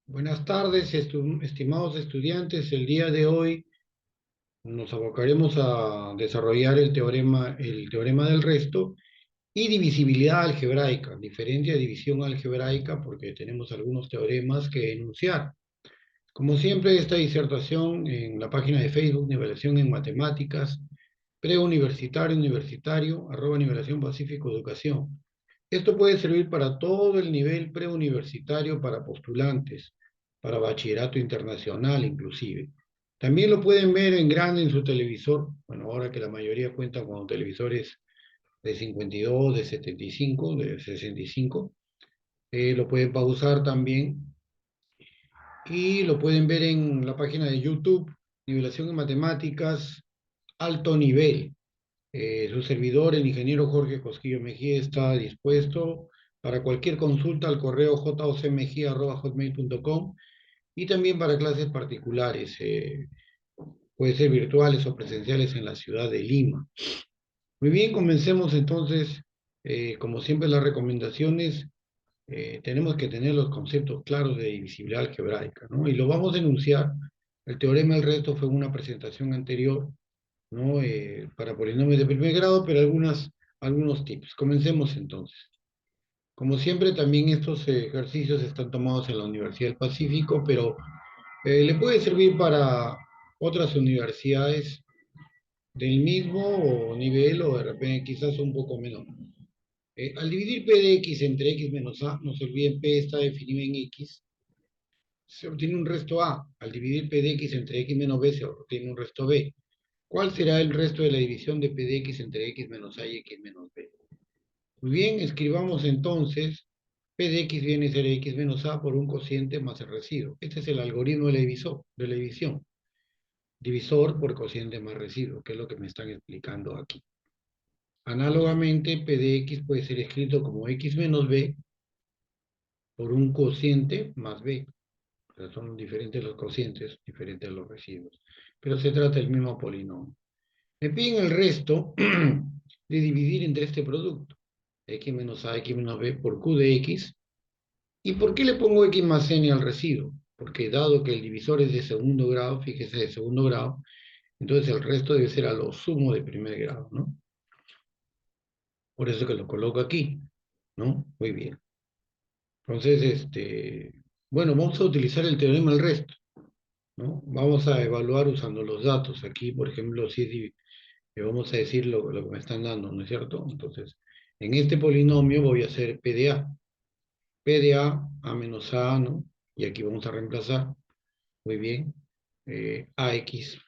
Buenas tardes, estimados estudiantes. El día de hoy nos abocaremos a desarrollar el teorema del resto y divisibilidad algebraica, diferente a división algebraica porque tenemos algunos teoremas que enunciar. Como siempre, esta disertación en la página de Facebook, Nivelación en Matemáticas, preuniversitario, universitario, @nivelación Pacífico Educación. Esto puede servir para todo el nivel preuniversitario, para postulantes, para bachillerato internacional inclusive. También lo pueden ver en grande en su televisor, bueno, ahora que la mayoría cuentan con televisores de 52, de 75, de 65, lo pueden pausar también y lo pueden ver en la página de YouTube, Nivelación en Matemáticas, Alto Nivel. Su servidor, el ingeniero Jorge Cosquillo Mejía, está dispuesto para cualquier consulta al correo jocmejía@hotmail.com y también para clases particulares, puede ser virtuales o presenciales en la ciudad de Lima. Muy bien, comencemos entonces. Como siempre, las recomendaciones, tenemos que tener los conceptos claros de divisibilidad algebraica, ¿no? Y lo vamos a enunciar. El teorema del resto fue en una presentación anterior, ¿no? Para polinomios de primer grado, pero algunos tips. Comencemos entonces. Como siempre, también estos ejercicios están tomados en la Universidad del Pacífico, pero le puede servir para otras universidades del mismo nivel o de repente quizás un poco menor. Al dividir P de X entre X menos A, no se olviden, P está definido en X, se obtiene un resto A. Al dividir P de X entre X menos B, se obtiene un resto B. ¿Cuál será el resto de la división de P de X entre X menos A y X menos B? Muy bien, escribamos entonces, P de X viene a ser X menos A por un cociente más el residuo. Este es el algoritmo de la división. Divisor por cociente más residuo, que es lo que me están explicando aquí. Análogamente, P de X puede ser escrito como X menos B por un cociente más B. O sea, son diferentes los cocientes, diferentes los residuos. Pero se trata del mismo polinomio. Me piden el resto de dividir entre este producto. X menos A, X menos B por Q de X. ¿Y por qué le pongo X más N al residuo? Porque dado que el divisor es de segundo grado, fíjese, de segundo grado, entonces el resto debe ser a lo sumo de primer grado, ¿no? Por eso que lo coloco aquí, ¿no? Muy bien. Entonces, bueno, vamos a utilizar el teorema del resto, ¿no? Vamos a evaluar usando los datos. Aquí, por ejemplo, si vamos a decir lo que me están dando, ¿no es cierto? Entonces, en este polinomio voy a hacer P de A. P de A menos A, ¿no? Y aquí vamos a reemplazar, muy bien. AX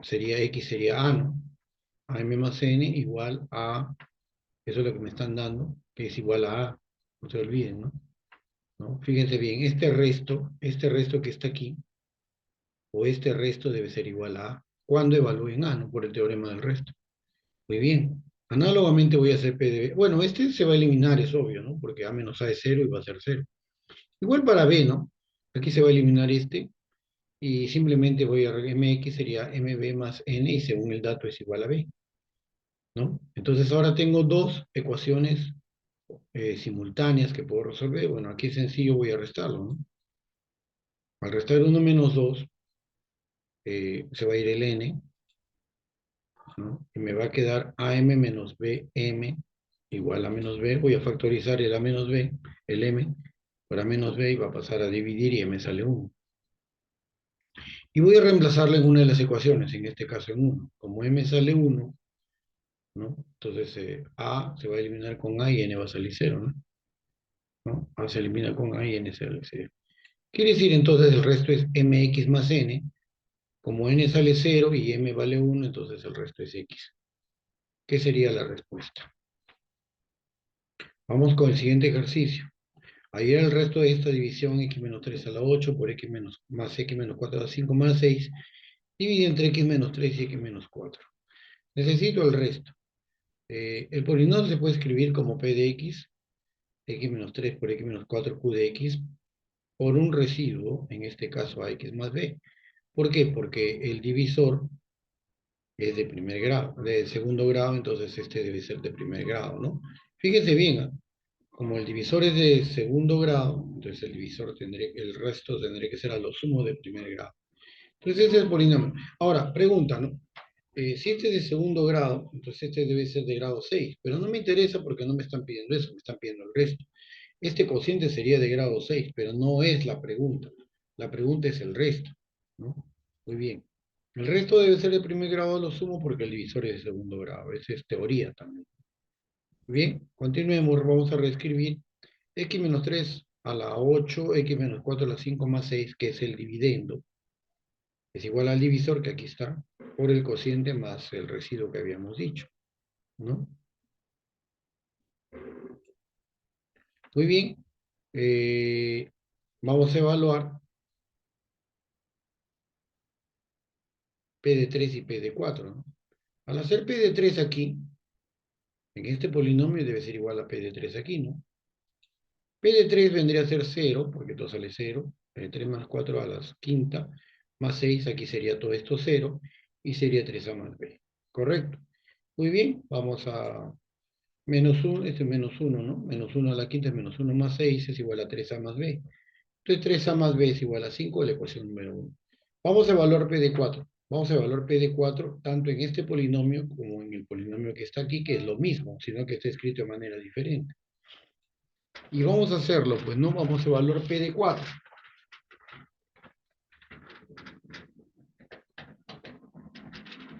sería A, ¿no? AM más N igual a, eso es lo que me están dando, que es igual a A. No se olviden, ¿no? ¿No? Fíjense bien, este resto que está aquí, o este resto debe ser igual a A, cuando evalúen A, ¿no? Por el teorema del resto. Muy bien. Análogamente voy a hacer P de B. Bueno, este se va a eliminar, es obvio, ¿no? Porque A menos A es cero y va a ser cero. Igual para B, ¿no? Aquí se va a eliminar este y simplemente voy a MX sería MB más N y según el dato es igual a B, ¿no? Entonces ahora tengo dos ecuaciones simultáneas que puedo resolver. Bueno, aquí es sencillo, voy a restarlo, ¿no? Al restar uno menos 2 se va a ir el N, ¿no? Y me va a quedar AM menos BM igual a menos B. Voy a factorizar el A menos B, el M, por A menos B y va a pasar a dividir y M sale 1. Y voy a reemplazarla en una de las ecuaciones, en este caso en 1. Como M sale 1, ¿no? Entonces A se va a eliminar con A y N va a salir 0, ¿no? ¿No? A se elimina con A y N sale 0. Quiere decir entonces el resto es MX más N. Como N sale 0 y M vale 1, entonces el resto es X. ¿Qué sería la respuesta? Vamos con el siguiente ejercicio. Ahí era el resto de esta división x menos 3 a la 8 por x menos, más x menos 4 a la 5 más 6, dividido entre x menos 3 y x menos 4. Necesito el resto. El polinomio se puede escribir como p de x menos 3 por x menos 4 q de x, por un residuo, en este caso a x más b. ¿Por qué? Porque el divisor es de primer grado, de segundo grado, entonces este debe ser de primer grado, ¿no? Fíjense bien, ¿ah? como el divisor es de segundo grado, entonces el resto tendría que ser a lo sumo de primer grado. Entonces ese es el polinomio. Ahora, pregunta, ¿no? Si este es de segundo grado, entonces este debe ser de grado 6, pero no me interesa porque no me están pidiendo eso, me están pidiendo el resto. Este cociente sería de grado 6, pero no es la pregunta. La pregunta es el resto, ¿no? Muy bien. El resto debe ser de primer grado a lo sumo porque el divisor es de segundo grado. Esa es teoría también. Bien, continuemos, vamos a reescribir x menos 3 a la 8, x menos 4 a la 5 más 6, que es el dividendo, es igual al divisor, que aquí está, por el cociente más el residuo que habíamos dicho, ¿no? Muy bien. Eh, Vamos a evaluar P de 3 y P de 4, ¿no? Al hacer P de 3 aquí, en este polinomio debe ser igual a P de 3 aquí, ¿no? P de 3 vendría a ser 0, porque todo sale 0. P de 3 más 4 a la quinta, más 6, aquí sería todo esto 0, y sería 3A más B. ¿Correcto? Muy bien, vamos a menos 1, este es menos 1, ¿no? Menos 1 a la quinta es menos 1 más 6, es igual a 3A más B. Entonces 3A más B es igual a 5, la ecuación número 1. Vamos a evaluar P de 4. Vamos a evaluar P de 4 tanto en este polinomio como en el polinomio que está aquí, que es lo mismo, sino que está escrito de manera diferente. Y vamos a hacerlo, pues no vamos a evaluar P de 4.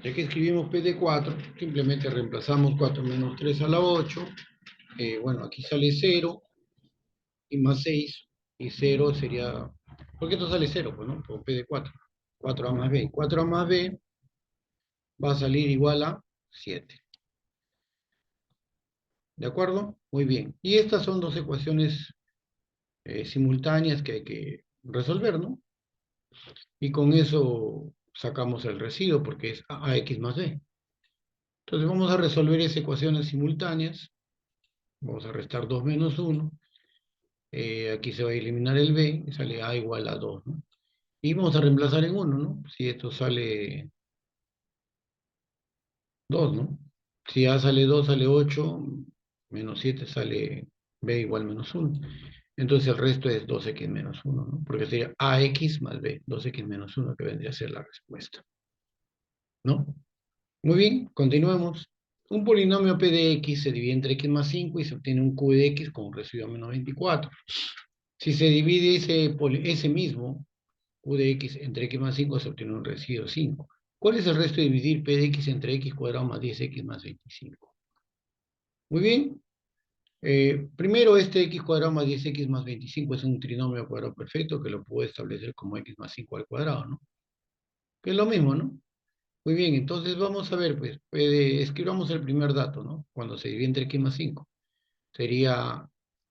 Ya que escribimos P de 4, simplemente reemplazamos 4 menos 3 a la 8. Bueno, aquí sale 0 y más 6. Y 0 sería... ¿Por qué esto sale 0? Pues no, por P de 4. 4A más B. 4A más B va a salir igual a 7. ¿De acuerdo? Muy bien. Y estas son dos ecuaciones simultáneas que hay que resolver, ¿no? Y con eso sacamos el residuo porque es AX más B. Entonces vamos a resolver esas ecuaciones simultáneas. Vamos a restar 2 menos 1. Aquí se va a eliminar el B y sale A igual a 2, ¿no? Y vamos a reemplazar en 1, ¿no? Si esto sale 2, ¿no? Si A sale 2, sale 8, menos 7 sale B igual menos 1. Entonces el resto es 2x menos 1, ¿no? Porque sería AX más B, 2x menos 1, que vendría a ser la respuesta, ¿no? Muy bien, continuemos. Un polinomio P de X se divide entre X más 5 y se obtiene un Q de X con un residuo menos 24. Si se divide ese mismo Q de X entre X más 5, se obtiene un residuo 5. ¿Cuál es el resto de dividir P de X entre X cuadrado más 10X más 25? Muy bien. Primero, este X cuadrado más 10X más 25 es un trinomio cuadrado perfecto que lo puedo establecer como X más 5 al cuadrado, ¿no? Que es lo mismo, ¿no? Muy bien, entonces vamos a ver, pues, escribamos el primer dato, ¿no? Cuando se divide entre X más 5. Sería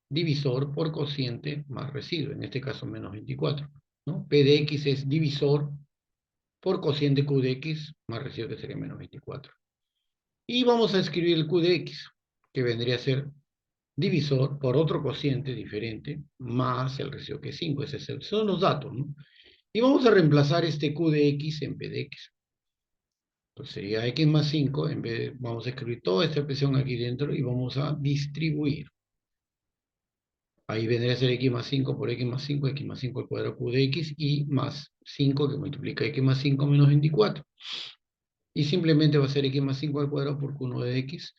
divisor por cociente más residuo, en este caso menos 24, ¿no? P de X es divisor por cociente Q de X más residuo, que sería menos 24. Y vamos a escribir el Q de X, que vendría a ser divisor por otro cociente diferente más el residuo, que es 5. Son los datos, ¿no? Y vamos a reemplazar este Q de X en P de X. Entonces sería X más 5, vamos a escribir toda esta expresión aquí dentro y vamos a distribuir. Ahí vendría a ser X más 5 por X más 5, X más 5 al cuadrado Q de X, y más 5 que multiplica X más 5 menos 24. Y simplemente va a ser X más 5 al cuadrado por Q1 de X.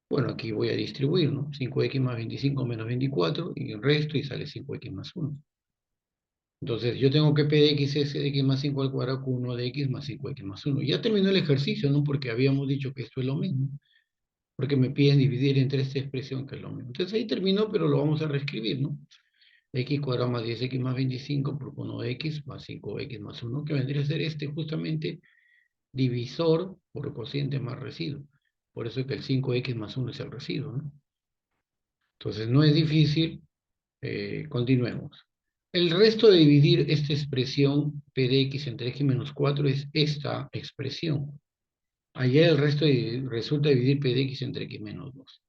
Bueno, aquí voy a distribuir, ¿no? 5X más 25 menos 24, y el resto, y sale 5X más 1. Entonces, yo tengo que P de X es X más 5 al cuadrado Q1 de X más 5X más 1. Ya terminó el ejercicio, ¿no? Porque habíamos dicho que esto es lo mismo. Porque me piden dividir entre esta expresión, que es lo mismo. Entonces ahí terminó, pero lo vamos a reescribir, ¿no? X cuadrado más 10X más 25 por 1 de X más 5X más 1, que vendría a ser este justamente divisor por cociente más residuo. Por eso es que el 5X más 1 es el residuo, ¿no? Entonces no es difícil. Continuemos. El resto de dividir esta expresión P de X entre X menos 4 es esta expresión. Allá el resto resulta dividir P de X entre X menos 2.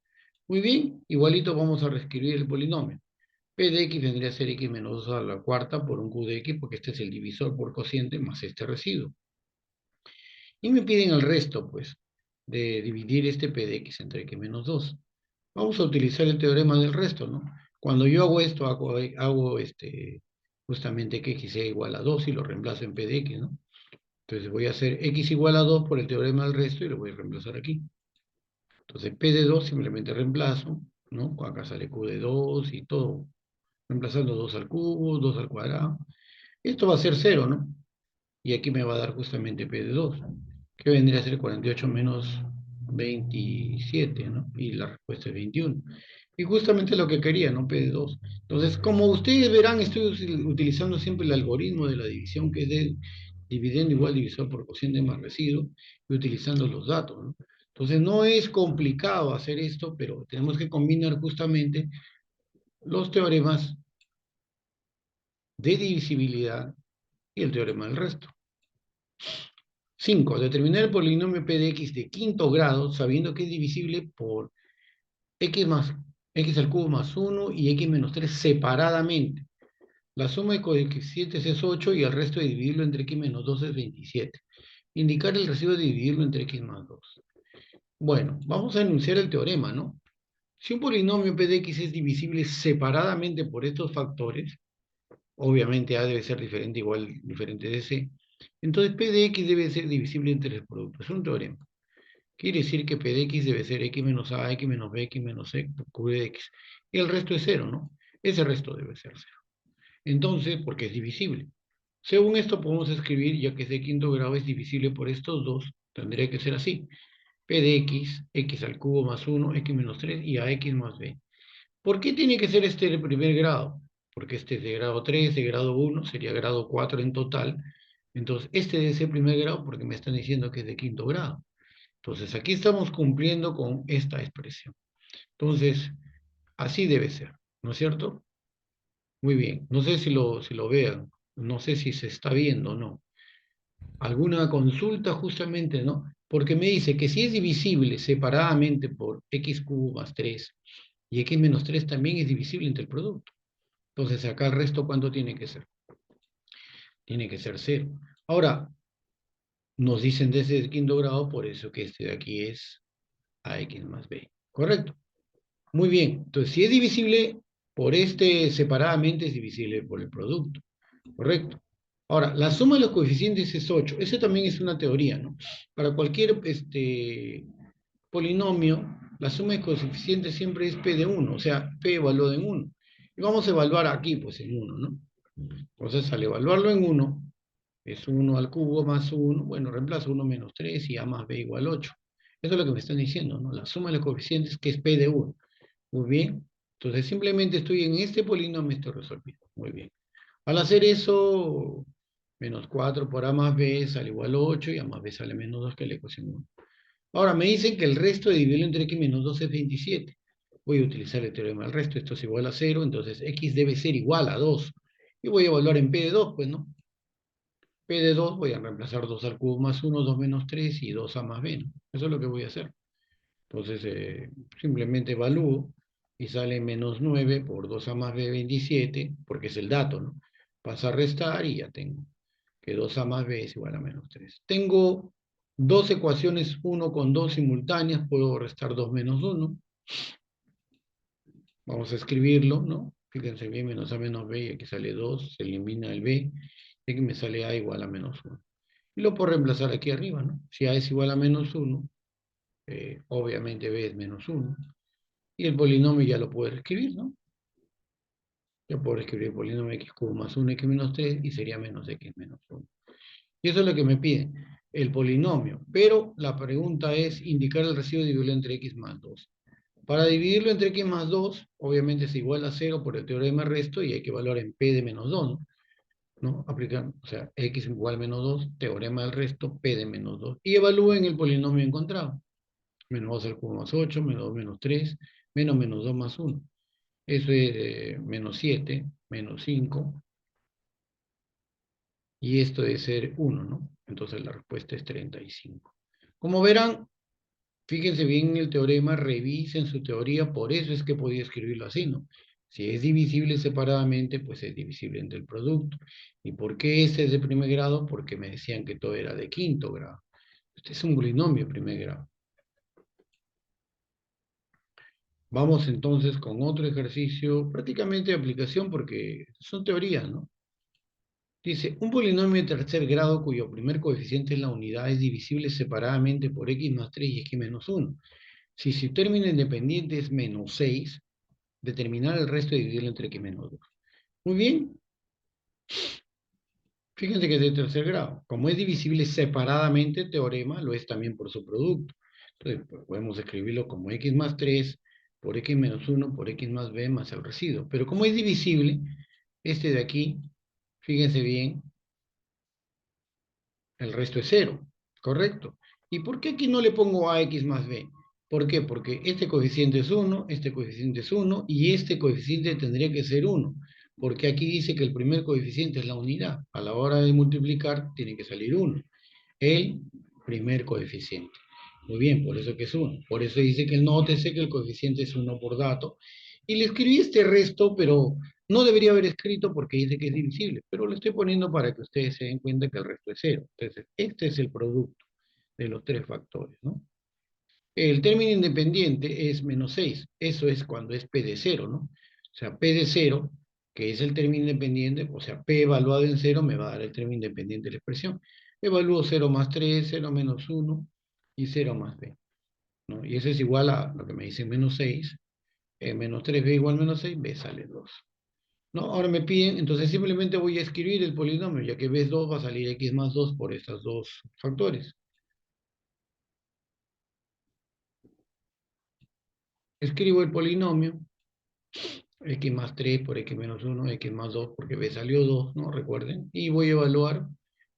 Muy bien, igualito vamos a reescribir el polinomio. P de X vendría a ser X menos 2 a la cuarta por un Q de X, porque este es el divisor por cociente más este residuo. Y me piden el resto, pues, de dividir este P de X entre X menos 2. Vamos a utilizar el teorema del resto, ¿no? Cuando yo hago esto, hago justamente que x sea igual a 2 y lo reemplazo en p de x, ¿no? Entonces voy a hacer x igual a 2 por el teorema del resto y lo voy a reemplazar aquí. Entonces p de 2 simplemente reemplazo, ¿no? Acá sale q de 2 y todo. Reemplazando 2 al cubo, 2 al cuadrado. Esto va a ser cero, ¿no? Y aquí me va a dar justamente p de 2, que vendría a ser 48 menos 27, ¿no? Y la respuesta es 21. Y justamente lo que quería, ¿no? P de 2. Entonces, como ustedes verán, estoy utilizando siempre el algoritmo de la división, que es de dividendo igual divisor por cociente más residuo, y utilizando los datos, ¿no? Entonces, no es complicado hacer esto, pero tenemos que combinar justamente los teoremas de divisibilidad y el teorema del resto. 5. Determinar el polinomio p de x de quinto grado sabiendo que es divisible por x más x al cubo más 1 y x menos 3 separadamente. La suma de coeficientes es 8 y el resto de dividirlo entre x menos 2 es 27. Indicar el residuo de dividirlo entre x más 2. Bueno, vamos a enunciar el teorema, ¿no? Si un polinomio p de x es divisible separadamente por estos factores, obviamente A debe ser diferente igual diferente de C, entonces p de x debe ser divisible entre el producto. Es un teorema. Quiere decir que p de x debe ser x menos a, x menos b, x menos c, por q de x. Y el resto es cero, ¿no? Ese resto debe ser cero. Entonces, porque es divisible. Según esto podemos escribir, ya que es de quinto grado, es divisible por estos dos, tendría que ser así. P de x, x al cubo más 1, x menos 3 y a x más b. ¿Por qué tiene que ser este el primer grado? Porque este es de grado 3, de grado 1, sería grado 4 en total. Entonces, este debe ser primer grado porque me están diciendo que es de quinto grado. Entonces, aquí estamos cumpliendo con esta expresión. Entonces, así debe ser, ¿no es cierto? Muy bien. No sé si lo vean, no sé si se está viendo o no. ¿Alguna consulta justamente, no? Porque me dice que si es divisible separadamente por x cubo más 3 y x menos 3 también es divisible entre el producto. Entonces, acá el resto, ¿cuánto tiene que ser? Tiene que ser cero. Ahora, nos dicen desde el quinto grado, por eso que este de aquí es ax más b. ¿Correcto? Muy bien, entonces si es divisible por este separadamente, es divisible por el producto, ¿correcto? Ahora, la suma de los coeficientes es 8. Esa también es una teoría, ¿no? Para cualquier polinomio, la suma de coeficientes siempre es p de 1, o sea, p evaluado en 1. Y vamos a evaluar aquí, pues, en 1, ¿no? Entonces, al evaluarlo en 1, es 1 al cubo más 1, bueno, reemplazo 1 menos 3 y a más b igual 8. Eso es lo que me están diciendo, ¿no? La suma de los coeficientes que es p de 1. Muy bien. Entonces simplemente estoy en este polinomio, estoy resolviendo. Muy bien. Al hacer eso, menos 4 por a más b sale igual a 8 y a más b sale menos 2 que la ecuación 1. Ahora me dicen que el resto de dividirlo entre x menos 2 es 27. Voy a utilizar el teorema del resto. Esto es igual a 0, entonces x debe ser igual a 2. Y voy a evaluar en p de 2, pues, ¿no? P de 2 voy a reemplazar 2 al cubo más 1, 2 menos 3 y 2 a más b, ¿no? Eso es lo que voy a hacer. Entonces, simplemente evalúo y sale menos 9 por 2 a más b 27, porque es el dato, ¿no? Pasa a restar y ya tengo que 2 a más b es igual a menos 3. Tengo dos ecuaciones, 1 con 2 simultáneas, puedo restar 2 menos 1. Vamos a escribirlo, ¿no? Fíjense bien, menos a menos b, y aquí sale 2, se elimina el b, y aquí me sale a igual a menos 1. Y lo puedo reemplazar aquí arriba, ¿no? Si a es igual a menos 1, obviamente b es menos 1. Y el polinomio ya lo puedo escribir, ¿no? Yo puedo escribir el polinomio x cubo más 1 x menos 3 y sería menos x menos 1. Y eso es lo que me piden, el polinomio. Pero la pregunta es indicar el residuo dividido entre x más 2. Para dividirlo entre x más 2, obviamente es igual a 0 por el teorema resto y hay que evaluar en p de menos 2, ¿no? ¿No? Aplicar, o sea, x igual a menos 2, teorema del resto, p de menos 2. Y evalúen el polinomio encontrado. Menos 2 al cubo más 8, menos 2 menos 3, menos 2 más 1. Eso es menos 7, menos 5, y esto debe ser 1, ¿no? Entonces la respuesta es 35. Como verán, fíjense bien en el teorema, revisen su teoría, por eso es que podía escribirlo así, ¿no? Si es divisible separadamente, pues es divisible entre el producto. ¿Y por qué este es de primer grado? Porque me decían que todo era de quinto grado. Este es un polinomio de primer grado. Vamos entonces con otro ejercicio, prácticamente de aplicación, porque son teorías, ¿no? Dice, un polinomio de tercer grado cuyo primer coeficiente es la unidad es divisible separadamente por x más 3 y x menos 1. Si su término independiente es menos 6, determinar el resto y dividirlo entre x menos 2. Muy bien, fíjense que es de tercer grado. Como es divisible separadamente, teorema lo es también por su producto. Entonces, pues, podemos escribirlo como x más 3 por x menos 1 por x más b más el residuo. Pero como es divisible, este de aquí, fíjense bien, el resto es cero, ¿correcto? ¿Y por qué aquí no le pongo ax más b? ¿Por qué? Porque este coeficiente es uno, este coeficiente es uno y este coeficiente tendría que ser uno, porque aquí dice que el primer coeficiente es la unidad. A la hora de multiplicar tiene que salir uno. El primer coeficiente. Muy bien, por eso que es uno. Por eso dice que nótese que el coeficiente es uno por dato. Y le escribí este resto, pero no debería haber escrito porque dice que es divisible, pero lo estoy poniendo para que ustedes se den cuenta que el resto es cero. Entonces, este es el producto de los tres factores, ¿no? El término independiente es menos 6. Eso es cuando es P de cero, ¿no? O sea, P de cero, que es el término independiente, o sea, P evaluado en cero me va a dar el término independiente de la expresión. Evalúo cero más 3, cero menos uno y cero más B, ¿no? Y eso es igual a lo que me dice menos 6. Menos 3B igual menos 6, B sale 2. ¿No? Ahora me piden, entonces simplemente voy a escribir el polinomio, ya que B 2 va a salir x más 2 por estos dos factores. Escribo el polinomio, x más 3 por x menos 1, x más 2, porque B salió 2, ¿no? Recuerden. Y voy a evaluar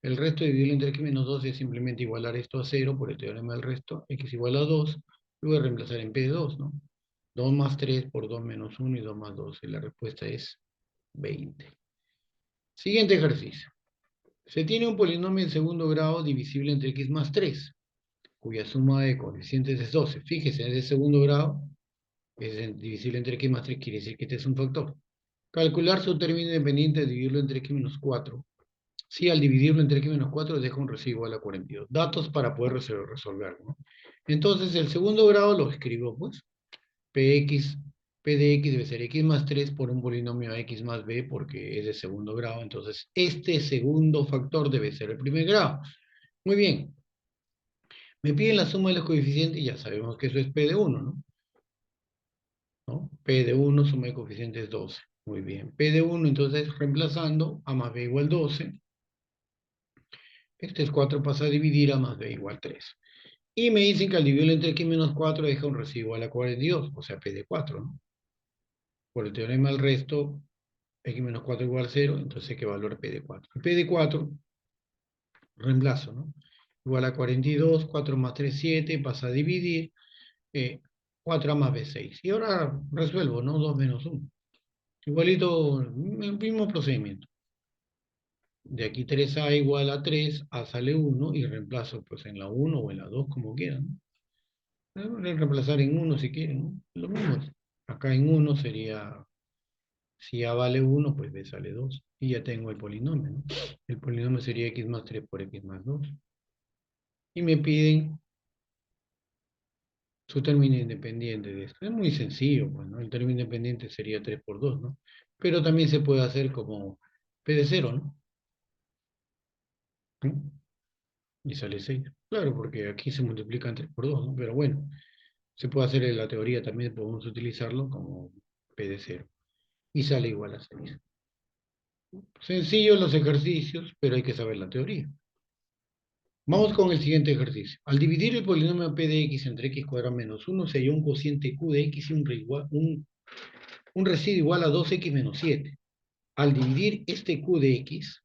el resto, dividirlo entre x menos 2 es simplemente igualar esto a 0 por el teorema del resto, x igual a 2, lo voy a reemplazar en P de 2, ¿no? 2 más 3 por 2 menos 1 y 2 más 2, y la respuesta es 20. Siguiente ejercicio. Se tiene un polinomio en segundo grado divisible entre x más 3, cuya suma de coeficientes es 12. Fíjese, es de segundo grado, es divisible entre x más 3, quiere decir que este es un factor. Calcular su término independiente, dividirlo entre x menos 4. Si al dividirlo entre x menos 4 deja un residuo igual a 42. Datos para poder resolverlo, ¿no? Entonces, el segundo grado lo escribo, pues. Px, P de x debe ser x más 3 por un polinomio x más b, porque es de segundo grado. Entonces, este segundo factor debe ser el primer grado. Muy bien. Me piden la suma de los coeficientes y ya sabemos que eso es P de 1, ¿no? ¿No? P de 1, suma de coeficientes 12. Muy bien. P de 1, entonces, reemplazando, a más b igual 12. Este es 4 pasa a dividir a más b igual 3. Y me dicen que al dividirlo entre x menos 4 deja un residuo a la 42, o sea, P de 4, ¿no? Por el teorema del resto, x menos 4 igual a 0, entonces ¿qué valor P de 4? P de 4, reemplazo, ¿no? Igual a 42, 4 más 3, 7, pasa a dividir, 4 a más B, 6. Y ahora resuelvo, ¿no? 2 menos 1. Igualito, el mismo procedimiento. De aquí 3A igual a 3, A sale 1 y reemplazo pues en la 1 o en la 2 como quieran, ¿no? Pueden reemplazar en 1 si quieren, ¿no? Lo mismo es. Acá en 1 sería, si A vale 1, pues B sale 2. Y ya tengo el polinomio, ¿no? El polinomio sería x más 3 por x más 2. Y me piden su término independiente de esto. Es muy sencillo, pues, ¿no? El término independiente sería 3 por 2, ¿no? Pero también se puede hacer como P de 0, ¿no? ¿Mm? Y sale 6. Claro, porque aquí se multiplican 3 por 2, ¿no? Pero bueno, se puede hacer en la teoría también, podemos utilizarlo como P de 0. Y sale igual a 6. Sencillos los ejercicios, pero hay que saber la teoría. Vamos con el siguiente ejercicio. Al dividir el polinomio P de x entre x cuadrado menos 1, se halla un cociente q de x y un residuo igual a 2x menos 7. Al dividir este q de x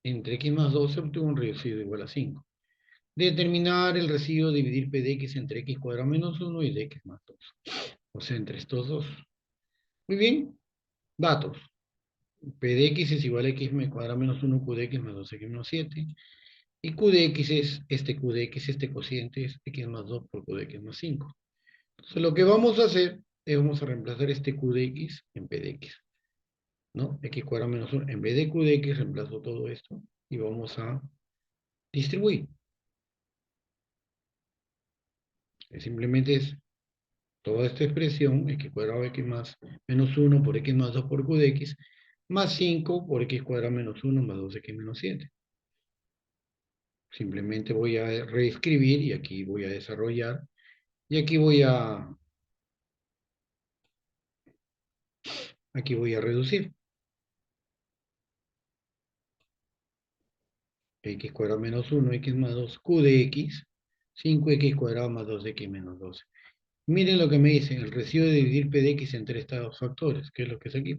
entre x más 2, se obtuvo un residuo igual a 5. Determinar el residuo, dividir P de x entre x cuadrado menos 1 y de x más 2. O sea, entre estos dos. Muy bien. Datos. P de x es igual a x cuadrado menos 1 q de x más 2x menos 7. Y q de x es este q de x, este cociente es x más 2 por q de x más 5. Entonces lo que vamos a hacer es vamos a reemplazar este q de x en p de x, ¿no? X cuadrado menos 1. En vez de q de x reemplazo todo esto y vamos a distribuir. Simplemente es toda esta expresión, x cuadrado x más menos 1 por x más 2 por q de x, más 5 por x cuadrado menos 1 más 2x menos 7. Simplemente voy a reescribir y aquí voy a desarrollar. Y aquí voy a reducir. X cuadrado menos 1, x más 2, q de x, 5x cuadrado más 2x menos 12. Miren lo que me dicen, el residuo de dividir p de x entre estos factores, que es lo que es aquí.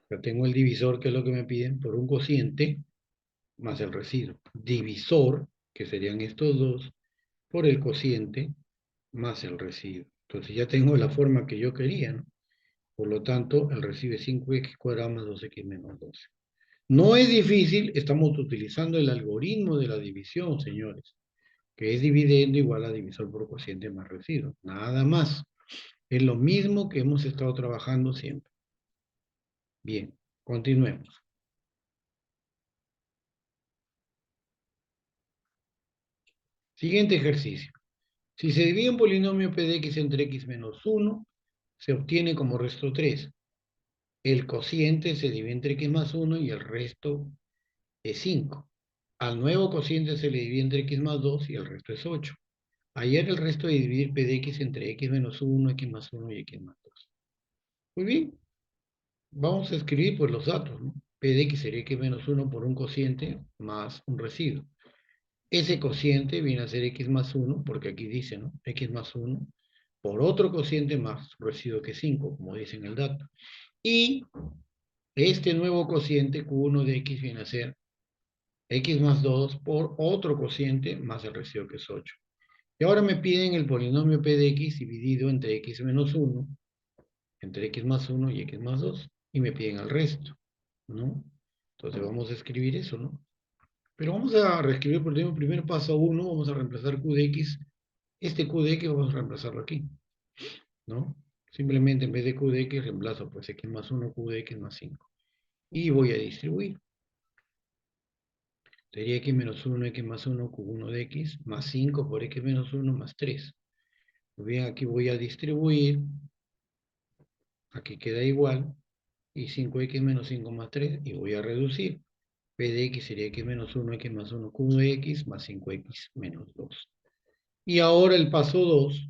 Ya tengo el divisor, que es lo que me piden, por un cociente, más el residuo. Divisor, que serían estos dos, por el cociente, más el residuo. Entonces ya tengo la forma que yo quería, ¿no? Por lo tanto, el residuo es 5x cuadrado más 2x menos 12. No es difícil, estamos utilizando el algoritmo de la división, señores, que es dividendo igual a divisor por cociente más residuo. Nada más. Es lo mismo que hemos estado trabajando siempre. Bien, continuemos. Siguiente ejercicio. Si se divide un polinomio p de x entre x menos 1, se obtiene como resto 3. El cociente se divide entre x más 1 y el resto es 5. Al nuevo cociente se le divide entre x más 2 y el resto es 8. Ayer el resto de dividir p de x entre x menos 1, x más 1 y x más 2. Muy bien, vamos a escribir pues los datos, ¿no? P de x sería x menos 1 por un cociente más un residuo. Ese cociente viene a ser x más 1, porque aquí dice, ¿no? X más 1 por otro cociente más residuo que 5, como dice en el dato. Y este nuevo cociente Q1 de x viene a ser x más 2 por otro cociente más el residuo que es 8. Y ahora me piden el polinomio p de x dividido entre x menos 1, entre x más 1 y x más 2, y me piden el resto, ¿no? Entonces vamos a escribir eso, ¿no? Pero vamos a reescribir por el primer paso 1, vamos a reemplazar q de x, este q de x vamos a reemplazarlo aquí, ¿no? Simplemente en vez de q de x reemplazo pues x más 1, q de x más 5. Y voy a distribuir. Sería x menos 1, x más 1, q1 de x, más 5 por x menos 1 más 3. Muy bien, aquí voy a distribuir, aquí queda igual, y 5x menos 5 más 3, y voy a reducir. P de x sería x menos 1, x más 1, q de x, más 5x menos 2. Y ahora el paso 2,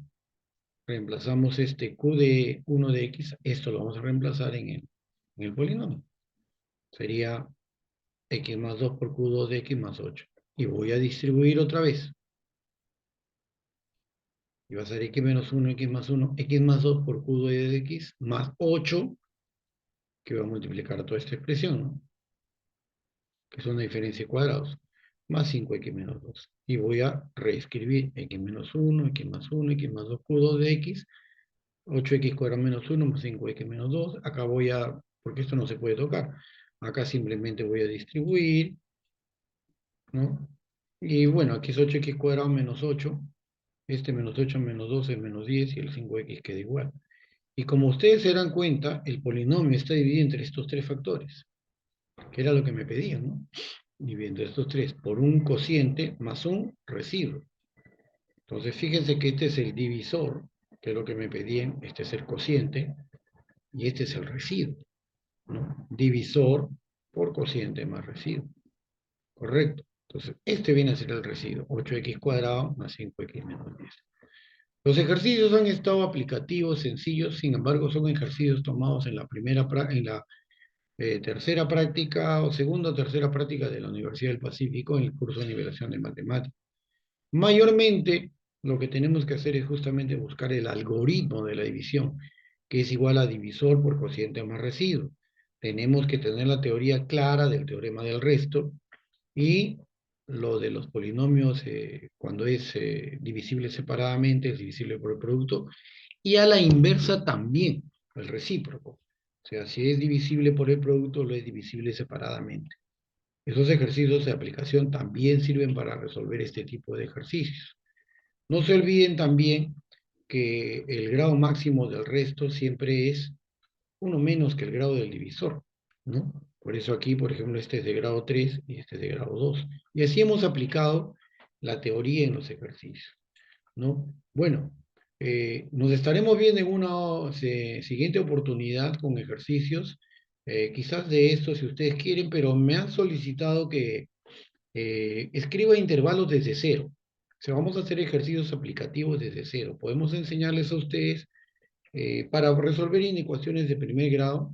reemplazamos este q de 1 de x, esto lo vamos a reemplazar en el polinomio. Sería x más 2 por q2 de x más 8. Y voy a distribuir otra vez. Y va a ser x menos 1, x más 1, x más 2 por q2 de x más 8, que va a multiplicar toda esta expresión, ¿no? Que es una diferencia de cuadrados, más 5x menos 2. Y voy a reescribir x menos 1, x más 1, x más 2 q2 de x, 8x cuadrado menos 1 más 5x menos 2. Acá voy a, porque esto no se puede tocar, acá simplemente voy a distribuir, ¿no? Y bueno, aquí es 8x cuadrado menos 8, este menos 8 menos 2 es menos 10 y el 5x queda igual. Y como ustedes se dan cuenta, el polinomio está dividido entre estos tres factores, que era lo que me pedían, ¿no? Dividiendo estos tres por un cociente más un residuo. Entonces, fíjense que este es el divisor, que es lo que me pedían, este es el cociente, y este es el residuo, ¿no? Divisor por cociente más residuo. ¿Correcto? Entonces, este viene a ser el residuo, 8x cuadrado más 5x menos 10. Los ejercicios han estado aplicativos, sencillos, sin embargo, son ejercicios tomados en la tercera práctica o segunda o tercera práctica de la Universidad del Pacífico en el curso de nivelación de matemáticas. Mayormente, lo que tenemos que hacer es justamente buscar el algoritmo de la división, que es igual a divisor por cociente más residuo. Tenemos que tener la teoría clara del teorema del resto y lo de los polinomios, cuando es divisible separadamente, es divisible por el producto, y a la inversa también, el recíproco. O sea, si es divisible por el producto, lo es divisible separadamente. Esos ejercicios de aplicación también sirven para resolver este tipo de ejercicios. No se olviden también que el grado máximo del resto siempre es uno menos que el grado del divisor, ¿no? Por eso aquí, por ejemplo, este es de grado 3 y este es de grado 2. Y así hemos aplicado la teoría en los ejercicios, ¿no? Bueno, Nos estaremos viendo en una siguiente oportunidad con ejercicios, quizás de estos si ustedes quieren, pero me han solicitado que escriba intervalos desde cero. O sea, vamos a hacer ejercicios aplicativos desde cero. Podemos enseñarles a ustedes para resolver inecuaciones de primer grado,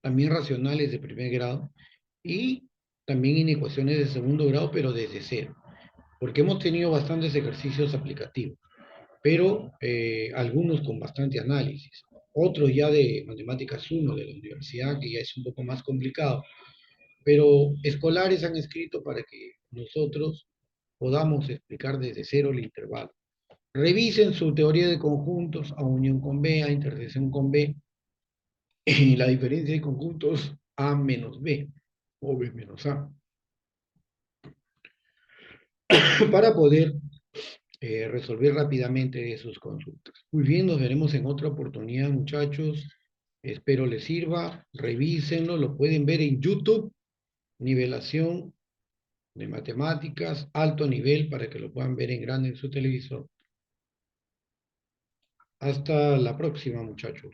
también racionales de primer grado y también inecuaciones de segundo grado, pero desde cero, porque hemos tenido bastantes ejercicios aplicativos, pero algunos con bastante análisis, otros ya de matemáticas uno de la universidad, que ya es un poco más complicado, pero escolares han escrito para que nosotros podamos explicar desde cero el intervalo. Revisen su teoría de conjuntos a unión con B, a intersección con B, y la diferencia de conjuntos A menos B o B menos A, para poder resolver rápidamente sus consultas. Muy bien, nos veremos en otra oportunidad, muchachos. Espero les sirva. Revísenlo, lo pueden ver en YouTube, nivelación de matemáticas, alto nivel, para que lo puedan ver en grande en su televisor. Hasta la próxima, muchachos.